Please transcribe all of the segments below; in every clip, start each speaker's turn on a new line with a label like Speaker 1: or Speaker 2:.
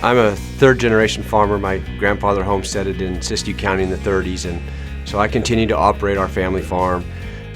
Speaker 1: I'm a third-generation farmer. My grandfather homesteaded in Siskiyou County in the 30s, and so I continue to operate our family farm.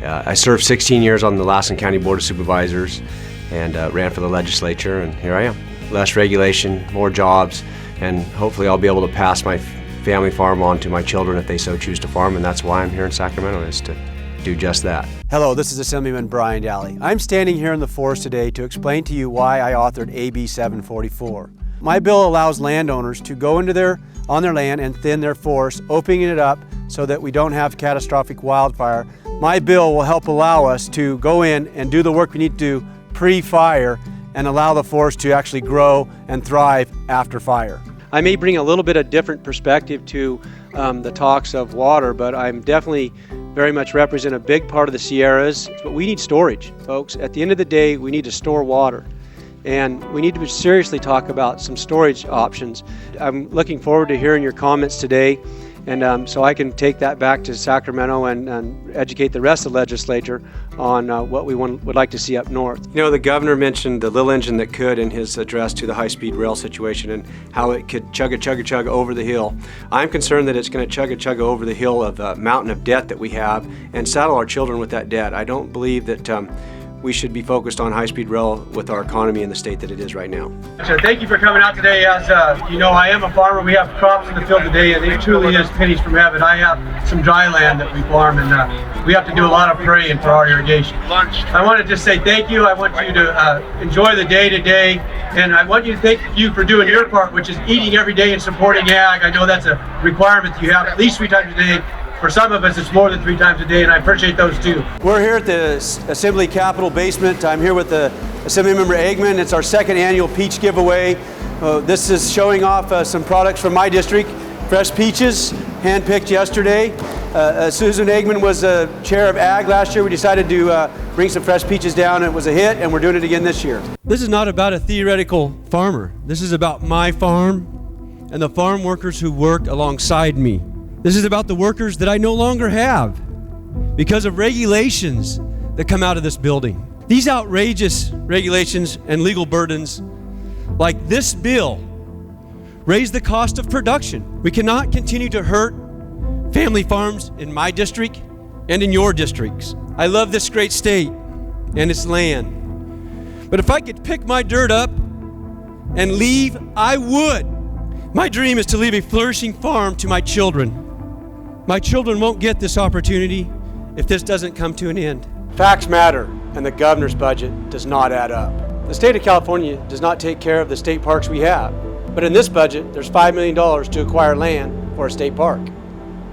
Speaker 1: I served 16 years on the Lassen County Board of Supervisors and ran for the legislature, and here I am. Less regulation, more jobs, and hopefully I'll be able to pass my family farm on to my children if they so choose to farm, and that's why I'm here in Sacramento, is to do just that.
Speaker 2: Hello, this is Assemblyman Brian Dahle. I'm standing here in the forest today to explain to you why I authored AB 744. My bill allows landowners to go on their land and thin their forest, opening it up so that we don't have catastrophic wildfire. My bill will help allow us to go in and do the work we need to do pre-fire and allow the forest to actually grow and thrive after fire. I may bring a little bit of different perspective to the talks of water, but I'm definitely very much represent a big part of the Sierras. But we need storage, folks. At the end of the day, we need to store water. And we need to seriously talk about some storage options. I'm looking forward to hearing your comments today, and so I can take that back to Sacramento and educate the rest of the legislature on what we would like to see up north. You know, the governor mentioned the little engine that could in his address to the high-speed rail situation and how it could chug over the hill. I'm concerned that it's going to chug over the hill of the mountain of debt that we have and saddle our children with that debt. I don't believe that we should be focused on high-speed rail with our economy in the state that it is right now.
Speaker 3: So thank you for coming out today. As you know, I am a farmer. We have crops in the field today, and it truly is pennies from heaven. I have some dry land that we farm, and we have to do a lot of praying for our irrigation. I want to just say thank you. I want you to enjoy the day today, and I want you to thank you for doing your part, which is eating every day and supporting ag. I know that's a requirement that you have at least 3 times a day. For some of us, it's more than 3 times a day, and I appreciate those too.
Speaker 2: We're here at the Assembly Capitol basement. I'm here with the Assemblymember Eggman. It's our 2nd annual peach giveaway. This is showing off some products from my district. Fresh peaches, hand-picked yesterday. Susan Eggman was chair of Ag last year. We decided to bring some fresh peaches down. It was a hit, and we're doing it again this year. This is not about a theoretical farmer. This is about my farm and the farm workers who work alongside me. This is about the workers that I no longer have because of regulations that come out of this building. These outrageous regulations and legal burdens, like this bill, raise the cost of production. We cannot continue to hurt family farms in my district and in your districts. I love this great state and its land. But if I could pick my dirt up and leave, I would. My dream is to leave a flourishing farm to my children. My children won't get this opportunity if this doesn't come to an end. Facts matter, and the governor's budget does not add up. The state of California does not take care of the state parks we have, but in this budget, there's $5 million to acquire land for a state park.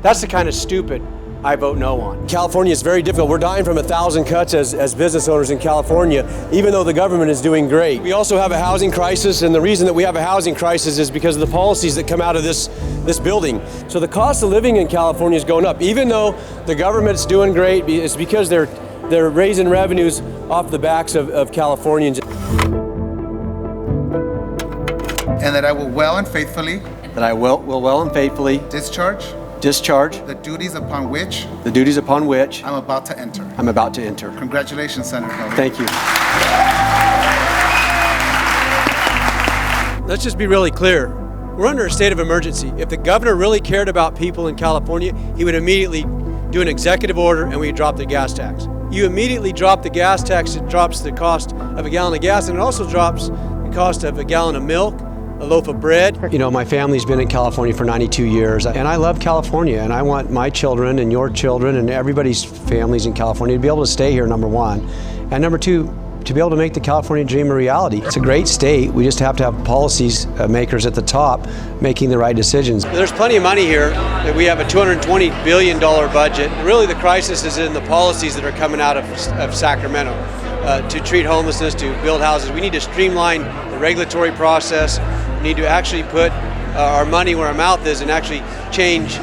Speaker 2: That's the kind of stupid I vote no on. California is very difficult. We're dying from 1,000 cuts as business owners in California, even though the government is doing great. We also have a housing crisis, and the reason that we have a housing crisis is because of the policies that come out of this building. So the cost of living in California is going up. Even though the government's doing great, it's because they're raising revenues off the backs of Californians.
Speaker 4: And that I will well and faithfully discharge the duties upon which I'm about to enter. Congratulations, Senator Dahle.
Speaker 2: Thank you. Let's just be really clear. We're under a state of emergency. If the governor really cared about people in California, he would immediately do an executive order and we'd drop the gas tax. You immediately drop the gas tax, it drops the cost of a gallon of gas, and it also drops the cost of a gallon of milk, a loaf of bread. You know, my family's been in California for 92 years, and I love California, and I want my children and your children and everybody's families in California to be able to stay here, number one. And number two, to be able to make the California dream a reality. It's a great state. We just have to have policies makers at the top making the right decisions. There's plenty of money here. We have a $220 billion budget. Really, the crisis is in the policies that are coming out of Sacramento. To treat homelessness, to build houses. We need to streamline the regulatory process. We need to actually put our money where our mouth is and actually change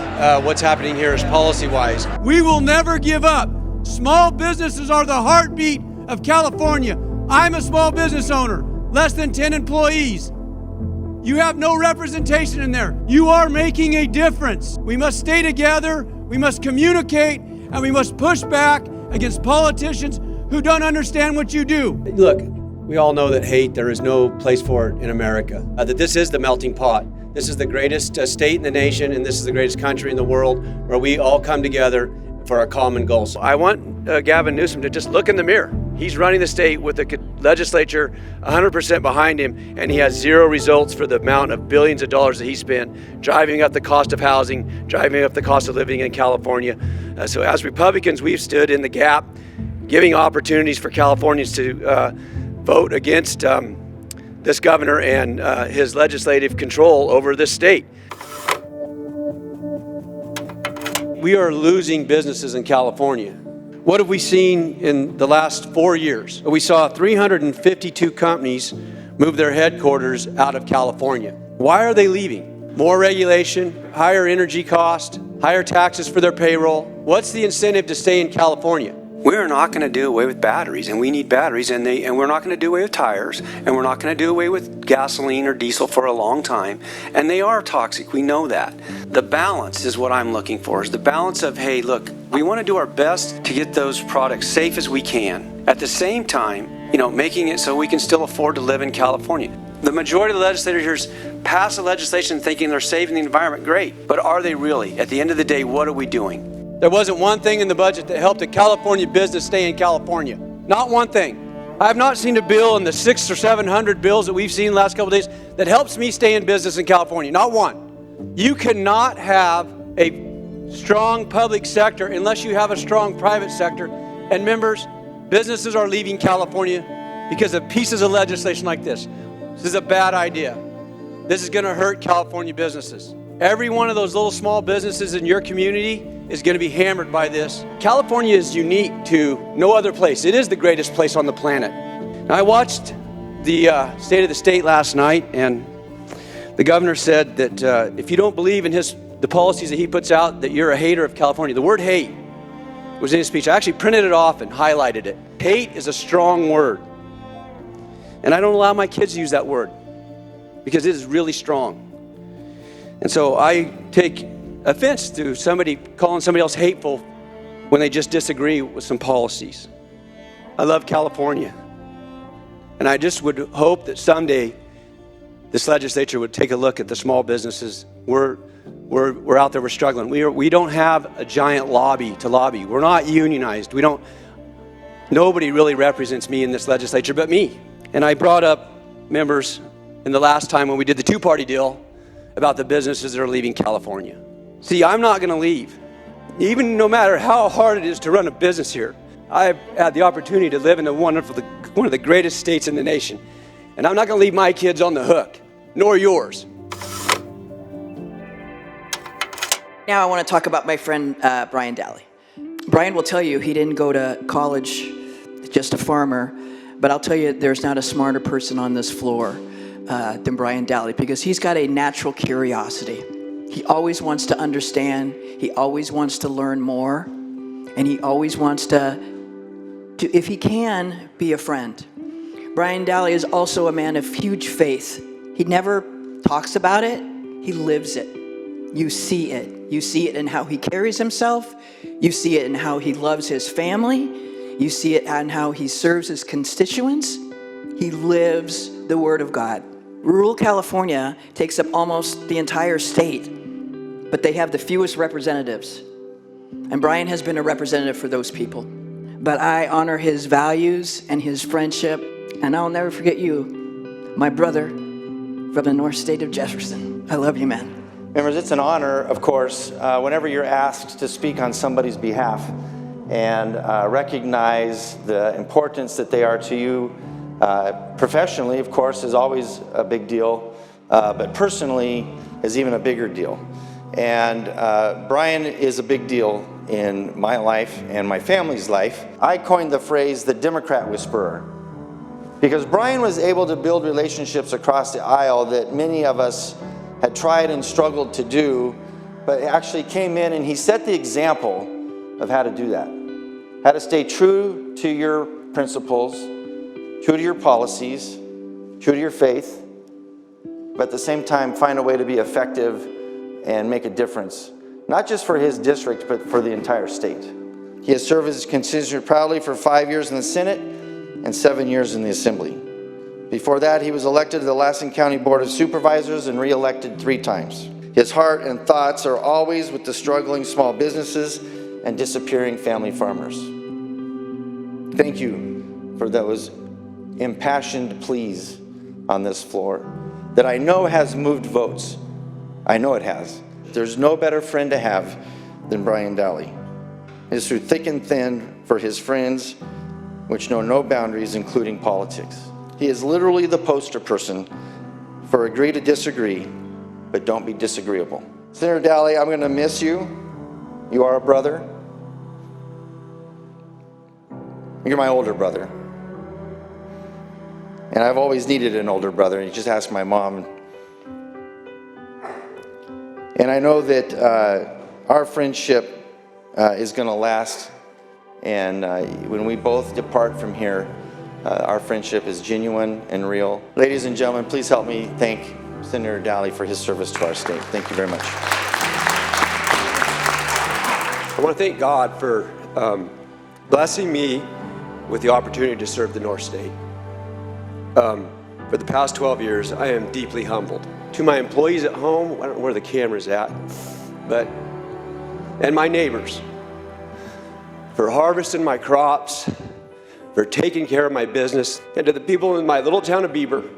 Speaker 2: what's happening here as policy-wise. We will never give up. Small businesses are the heartbeat of California. I'm a small business owner, less than 10 employees. You have no representation in there. You are making a difference. We must stay together, we must communicate, and we must push back against politicians who don't understand what you do. Look, We all know that hate, there is no place for it in America. That this is the melting pot. This is the greatest state in the nation, and this is the greatest country in the world where we all come together for a common goal. So I want Gavin Newsom to just look in the mirror. He's running the state with the legislature 100% behind him, and he has zero results for the amount of billions of dollars that he spent driving up the cost of housing, driving up the cost of living in California. So as Republicans, we've stood in the gap, giving opportunities for Californians to vote against this governor and his legislative control over this state. We are losing businesses in California. What have we seen in the last 4 years? We saw 352 companies move their headquarters out of California. Why are they leaving? More regulation, higher energy cost, higher taxes for their payroll. What's the incentive to stay in California? We're not going to do away with batteries, and we need batteries, and we're not going to do away with tires, and we're not going to do away with gasoline or diesel for a long time, and they are toxic. We know that. The balance is what I'm looking for, is the balance of, hey, look, we want to do our best to get those products safe as we can. At the same time, making it so we can still afford to live in California. The majority of the legislators pass the legislation thinking they're saving the environment. Great, but are they really? At the end of the day, what are we doing? There wasn't one thing in the budget that helped a California business stay in California. Not one thing. I have not seen a bill in the 600 or 700 bills that we've seen in the last couple of days that helps me stay in business in California. Not one. You cannot have a strong public sector unless you have a strong private sector. And members, businesses are leaving California because of pieces of legislation like this. This is a bad idea. This is going to hurt California businesses. Every one of those little small businesses in your community is going to be hammered by this. California is unique to no other place. It is the greatest place on the planet. Now, I watched the State of the State last night, and the governor said that if you don't believe in the policies that he puts out, that you're a hater of California. The word hate was in his speech. I actually printed it off and highlighted it. Hate is a strong word. And I don't allow my kids to use that word because it is really strong. And so I take offense to somebody calling somebody else hateful when they just disagree with some policies. I love California. And I just would hope that someday this legislature would take a look at the small businesses. We're out there, we're struggling. We don't have a giant lobby to lobby. We're not unionized. Nobody really represents me in this legislature but me. And I brought up members in the last time when we did the two-party deal about the businesses that are leaving California. See, I'm not going to leave. Even no matter how hard it is to run a business here, I've had the opportunity to live in one of the greatest states in the nation. And I'm not going to leave my kids on the hook, nor yours.
Speaker 5: Now I want to talk about my friend Brian Dahle. Brian will tell you he didn't go to college, just a farmer. But I'll tell you, there's not a smarter person on this floor than Brian Dahle, because he's got a natural curiosity. He always wants to understand. He always wants to learn more. And he always wants to, if he can, be a friend. Brian Dahle is also a man of huge faith. He never talks about it. He lives it. You see it. You see it in how he carries himself. You see it in how he loves his family. You see it in how he serves his constituents. He lives the Word of God. Rural California takes up almost the entire state, but they have the fewest representatives. And Brian has been a representative for those people. But I honor his values and his friendship, and I'll never forget you, my brother from the North State of Jefferson. I love you, man.
Speaker 6: Members, it's an honor, of course, whenever you're asked to speak on somebody's behalf and recognize the importance that they are to you. Professionally, of course, is always a big deal, but personally is even a bigger deal. And Brian is a big deal in my life and my family's life. I coined the phrase the Democrat whisperer, because Brian was able to build relationships across the aisle that many of us had tried and struggled to do, but actually came in and he set the example of how to do that. How to stay true to your principles, true to your policies, true to your faith, but at the same time find a way to be effective and make a difference, not just for his district, but for the entire state. He has served his constituent proudly for 5 years in the Senate and 7 years in the Assembly. Before that, he was elected to the Lassen County Board of Supervisors and re-elected 3 times. His heart and thoughts are always with the struggling small businesses and disappearing family farmers. Thank you for those impassioned pleas on this floor that I know has moved votes. I know it has. There's no better friend to have than Brian Dahle. It is through thick and thin for his friends, which know no boundaries, including politics. He is literally the poster person for agree to disagree, but don't be disagreeable. Senator Dahle, I'm going to miss you. You are a brother. You're my older brother. And I've always needed an older brother. You just ask my mom. And I know that our friendship is going to last. And when we both depart from here, our friendship is genuine and real. Ladies and gentlemen, please help me thank Senator Dahle for his service to our state. Thank you very much.
Speaker 1: I want to thank God for blessing me with the opportunity to serve the North State. For the past 12 years, I am deeply humbled. To my employees at home, I don't know where the camera's at, and my neighbors, for harvesting my crops, for taking care of my business, and to the people in my little town of Bieber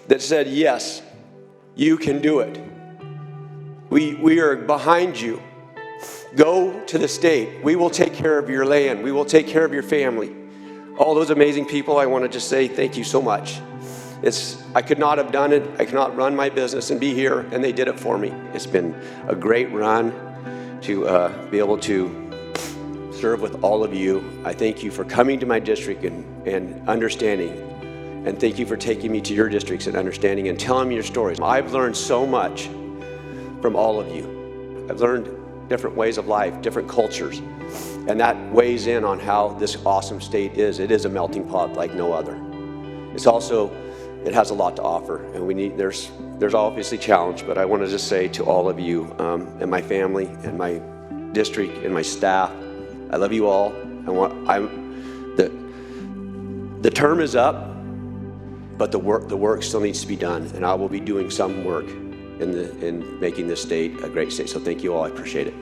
Speaker 1: that said, yes, you can do it. We are behind you. Go to the state. We will take care of your land. We will take care of your family. All those amazing people, I want to just say thank you so much. I could not have done it. I could not run my business and be here, and they did it for me. It's been a great run to be able to serve with all of you. I thank you for coming to my district and understanding, and thank you for taking me to your districts and understanding and telling me your stories. I've learned so much from all of you. I've learned different ways of life, different cultures, and that weighs in on how this awesome state is. It is a melting pot like no other. It has a lot to offer, and there's obviously challenge, but I want to just say to all of you and my family and my district and my staff, I love you all. The term is up, but the work still needs to be done, and I will be doing some work in making this state a great state. So thank you all. I appreciate it.